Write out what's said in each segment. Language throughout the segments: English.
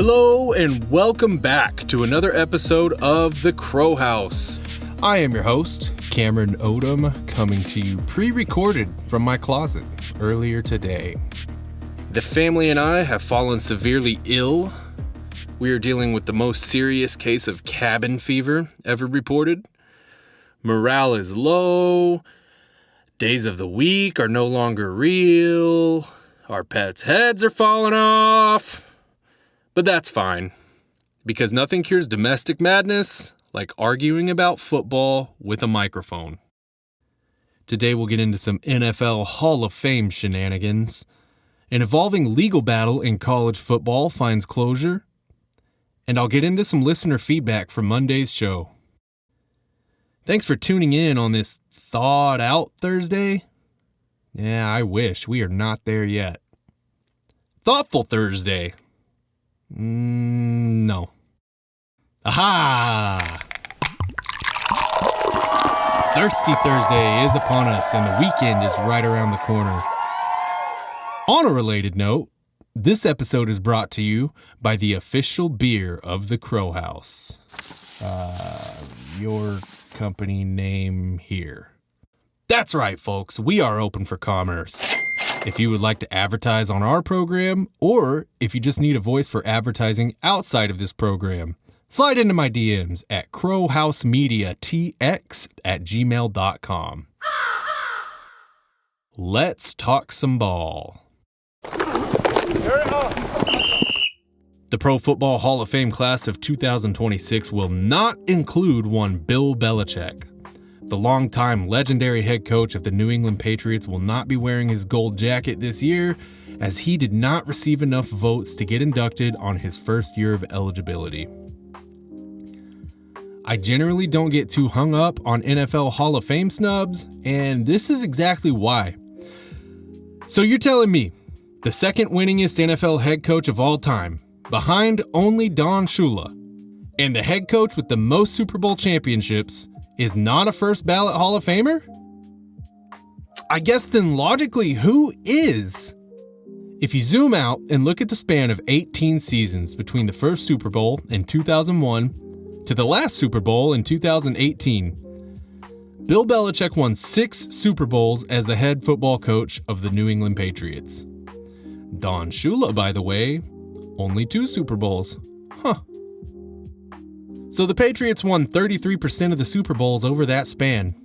Hello and welcome back to another episode of The Crow House. I am your host, Cameron Odom, coming to you pre-recorded from my closet earlier today. The family and I have fallen severely ill. We are dealing with the most serious case of cabin fever ever reported. Morale is low. Days of the week are no longer real. Our pets' heads are falling off. But that's fine, because nothing cures domestic madness like arguing about football with a microphone. Today we'll get into some NFL Hall of Fame shenanigans. An evolving legal battle in college football finds closure. And I'll get into some listener feedback from Monday's show. Thanks for tuning in on this thawed out Thursday. Yeah, I wish. We are not there yet. Thoughtful Thursday. No. Aha! Thirsty Thursday is upon us and the weekend is right around the corner. On a related note, this episode is brought to you by the official beer of the Crow House. Your company name here. That's right, folks. We are open for commerce. If you would like to advertise on our program, or if you just need a voice for advertising outside of this program, slide into my DMs at crowhousemediatx@gmail.com. Let's talk some ball. The Pro Football Hall of Fame class of 2026 will not include one Bill Belichick. The longtime legendary head coach of the New England Patriots will not be wearing his gold jacket this year, as he did not receive enough votes to get inducted on his first year of eligibility. I generally don't get too hung up on NFL Hall of Fame snubs, and this is exactly why. So you're telling me, the second winningest NFL head coach of all time, behind only Don Shula, and the head coach with the most Super Bowl championships, is not a first ballot Hall of Famer? I guess then logically, who is? If you zoom out and look at the span of 18 seasons between the first Super Bowl in 2001 to the last Super Bowl in 2018, Bill Belichick won 6 Super Bowls as the head football coach of the New England Patriots. Don Shula, by the way, only 2 Super Bowls. So the Patriots won 33% of the Super Bowls over that span.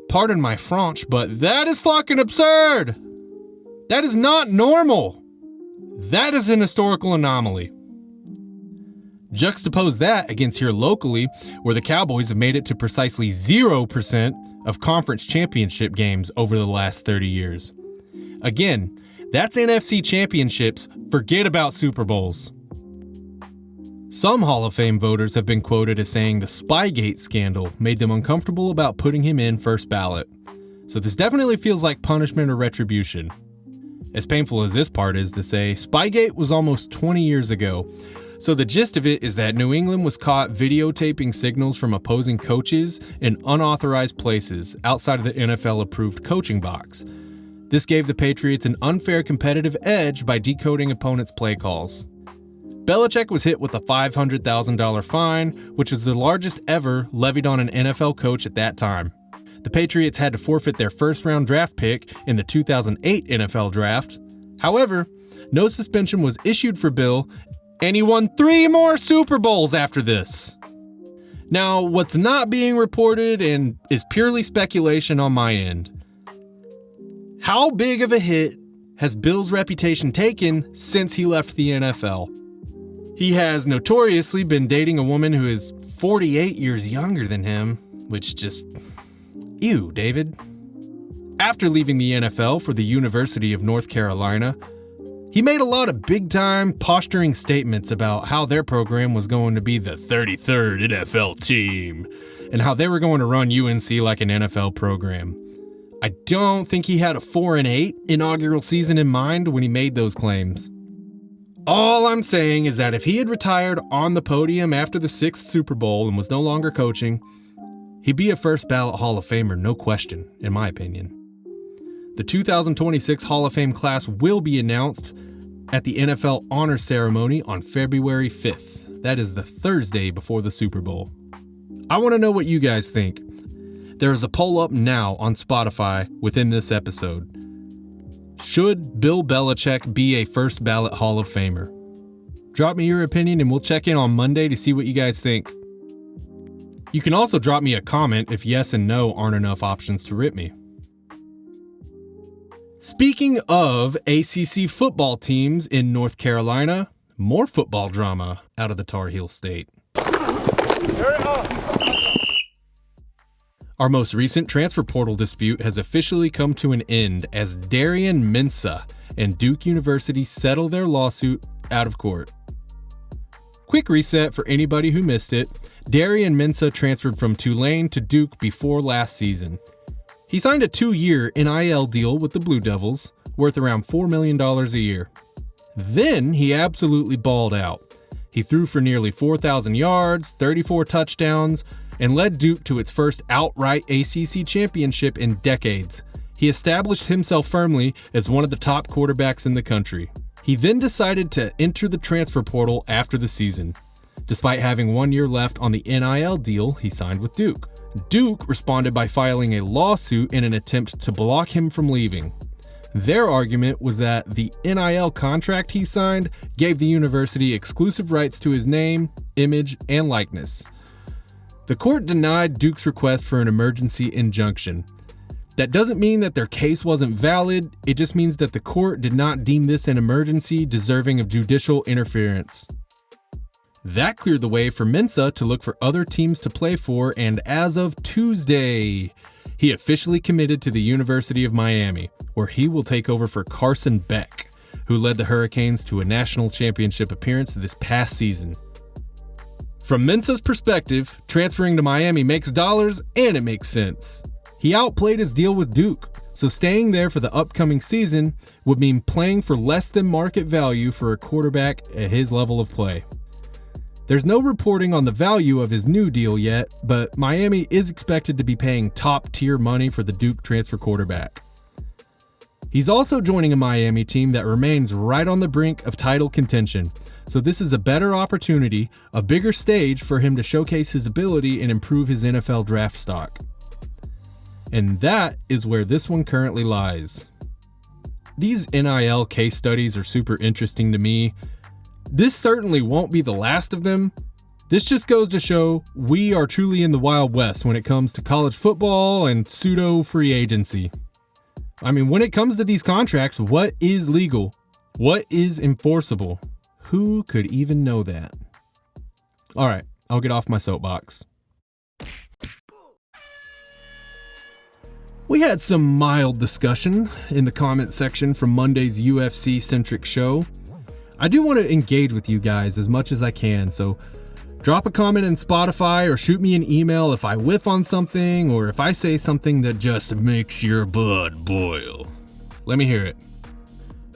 Pardon my French, but that is fucking absurd! That is not normal! That is an historical anomaly. Juxtapose that against here locally, where the Cowboys have made it to precisely 0% of conference championship games over the last 30 years. Again, that's NFC championships, forget about Super Bowls. Some Hall of Fame voters have been quoted as saying the Spygate scandal made them uncomfortable about putting him in first ballot. So this definitely feels like punishment or retribution. As painful as this part is to say, Spygate was almost 20 years ago. So the gist of it is that New England was caught videotaping signals from opposing coaches in unauthorized places outside of the NFL-approved coaching box. This gave the Patriots an unfair competitive edge by decoding opponents' play calls. Belichick was hit with a $500,000 fine, which was the largest ever levied on an NFL coach at that time. The Patriots had to forfeit their first-round draft pick in the 2008 NFL Draft. However, no suspension was issued for Bill, and he won 3 more Super Bowls after this. Now, what's not being reported and is purely speculation on my end. How big of a hit has Bill's reputation taken since he left the NFL? He has notoriously been dating a woman who is 48 years younger than him, which just... ew, David. After leaving the NFL for the University of North Carolina, he made a lot of big-time posturing statements about how their program was going to be the 33rd NFL team, and how they were going to run UNC like an NFL program. I don't think he had a 4-8 inaugural season in mind when he made those claims. All I'm saying is that if he had retired on the podium after the 6th Super Bowl and was no longer coaching, he'd be a first ballot Hall of Famer, no question, in my opinion. The 2026 Hall of Fame class will be announced at the NFL Honor Ceremony on February 5th. That is the Thursday before the Super Bowl. I want to know what you guys think. There is a poll up now on Spotify within this episode. Should Bill Belichick be a first ballot Hall of Famer? Drop me your opinion and we'll check in on Monday to see what you guys think. You can also drop me a comment if yes and no aren't enough options to rip me. Speaking of ACC football teams in North Carolina, more football drama out of the Tar Heel State. Our most recent transfer portal dispute has officially come to an end as Darian Mensah and Duke University settle their lawsuit out of court. Quick reset for anybody who missed it. Darian Mensah transferred from Tulane to Duke before last season. He signed a 2-year NIL deal with the Blue Devils, worth around $4 million a year. Then he absolutely balled out. He threw for nearly 4,000 yards, 34 touchdowns, and led Duke to its first outright ACC championship in decades. He established himself firmly as one of the top quarterbacks in the country. He then decided to enter the transfer portal after the season, despite having 1 year left on the NIL deal he signed with Duke. Duke responded by filing a lawsuit in an attempt to block him from leaving. Their argument was that the NIL contract he signed gave the university exclusive rights to his name, image, and likeness. The court denied Duke's request for an emergency injunction. That doesn't mean that their case wasn't valid, it just means that the court did not deem this an emergency deserving of judicial interference. That cleared the way for Mensah to look for other teams to play for, and as of Tuesday, he officially committed to the University of Miami, where he will take over for Carson Beck, who led the Hurricanes to a national championship appearance this past season. From Mensah's perspective, transferring to Miami makes dollars and it makes sense. He outplayed his deal with Duke, so staying there for the upcoming season would mean playing for less than market value for a quarterback at his level of play. There's no reporting on the value of his new deal yet, but Miami is expected to be paying top-tier money for the Duke transfer quarterback. He's also joining a Miami team that remains right on the brink of title contention, so this is a better opportunity, a bigger stage for him to showcase his ability and improve his NFL draft stock. And that is where this one currently lies. These NIL case studies are super interesting to me. This certainly won't be the last of them. This just goes to show we are truly in the Wild West when it comes to college football and pseudo free agency. I mean, when it comes to these contracts, what is legal? What is enforceable? Who could even know that? All right, I'll get off my soapbox. We had some mild discussion in the comment section from Monday's UFC-centric show. I do want to engage with you guys as much as I can, so drop a comment in Spotify or shoot me an email if I whiff on something or if I say something that just makes your blood boil. Let me hear it.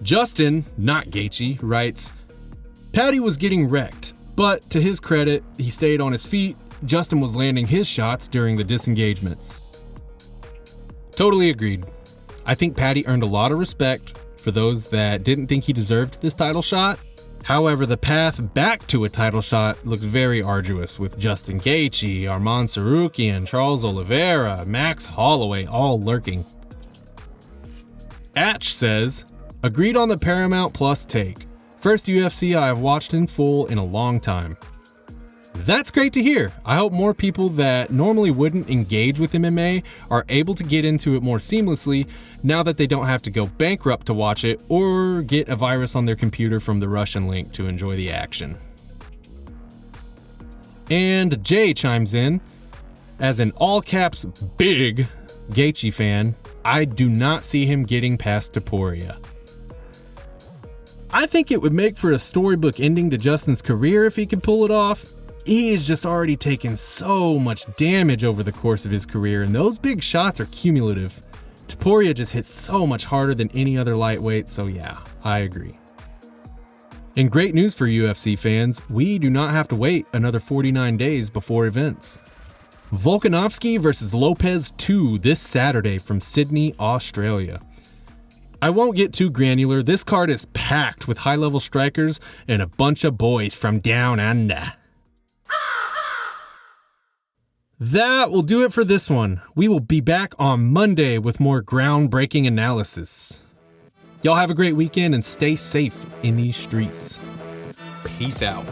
Justin, not Gaethje, writes, Paddy was getting wrecked, but to his credit, he stayed on his feet. Justin was landing his shots during the disengagements. Totally agreed. I think Paddy earned a lot of respect for those that didn't think he deserved this title shot. However, the path back to a title shot looks very arduous with Justin Gaethje, Arman Tsarukyan, Charles Oliveira, Max Holloway all lurking. Atch says, agreed on the Paramount Plus take. First UFC I have watched in full in a long time. That's great to hear. I hope more people that normally wouldn't engage with MMA are able to get into it more seamlessly now that they don't have to go bankrupt to watch it or get a virus on their computer from the Russian link to enjoy the action. And Jay chimes in, as an all caps big Gaethje fan, I do not see him getting past Topuria. I think it would make for a storybook ending to Justin's career if he could pull it off. He has just already taken so much damage over the course of his career, and those big shots are cumulative. Topuria just hits so much harder than any other lightweight, so yeah, I agree. And great news for UFC fans, we do not have to wait another 49 days before events. Volkanovski versus Lopez 2 this Saturday from Sydney, Australia. I won't get too granular. This card is packed with high-level strikers and a bunch of boys from down under. That will do it for this one. We will be back on Monday with more groundbreaking analysis. Y'all have a great weekend and stay safe in these streets. Peace out.